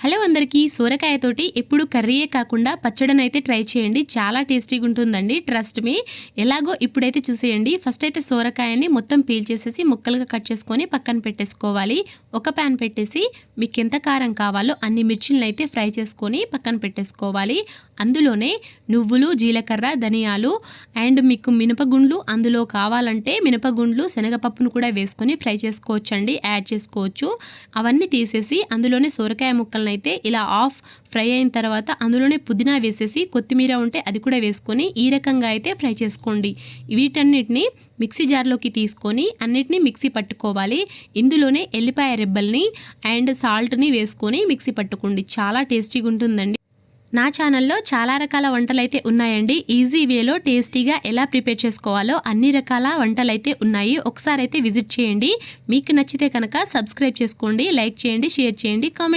Hello అందరికీ, సోరకాయతోటి ఎప్పుడు కర్రీయే కాకుండా పచ్చడినైతే ట్రై చేయండి. చాలా టేస్టీగా ఉంటుందండి, ట్రస్ట్ మీ. ఎలాగో ఇప్పుడైతే చూసేయండి. ఫస్ట్ అయితే సోరకాయని మొత్తం పీల్ చేసేసి ముక్కలుగా కట్ చేసుకొని పక్కన పెట్టేసుకోవాలి. ఒక ప్యాన్ పెట్టేసి మీకు ఎంత కారం కావాలో అన్ని మిర్చిలను అయితే ఫ్రై చేసుకొని పక్కన పెట్టేసుకోవాలి. అందులోనే నువ్వులు, జీలకర్ర, ధనియాలు అండ్ మీకు మినపగుండ్లు అందులో కావాలంటే మినపగుండ్లు, శనగపప్పును కూడా వేసుకొని ఫ్రై చేసుకోవచ్చండి, యాడ్ చేసుకోవచ్చు. అవన్నీ తీసేసి అందులోనే సోరకాయ ముక్కలను అయితే ఇలా ఆఫ్ ఫ్రై అయిన తర్వాత అందులోనే పుదీనా వేసేసి కొత్తిమీర ఉంటే అది కూడా వేసుకొని ఈ రకంగా అయితే ఫ్రై చేసుకోండి. వీటన్నిటిని మిక్సీ జార్లోకి తీసుకొని అన్నిటినీ మిక్సీ పట్టుకోవాలి. ఇందులోనే ఎల్లిపాయ రెబ్బల్ని అండ్ సాల్ట్ని వేసుకొని మిక్సీ పట్టుకోండి. చాలా టేస్టీగా ఉంటుందండి. నా ఛానల్లో చాలా రకాల వంటలైతే ఉన్నాయండి. ఈజీ వేలో టేస్టీగా ఎలా ప్రిపేర్ చేసుకోవాలో అన్ని రకాల వంటలైతే ఉన్నాయి. ఒకసారి అయితే విజిట్ చేయండి. మీకు నచ్చితే కనుక సబ్స్క్రైబ్ చేసుకోండి, లైక్ చేయండి, షేర్ చేయండి, కామెంట్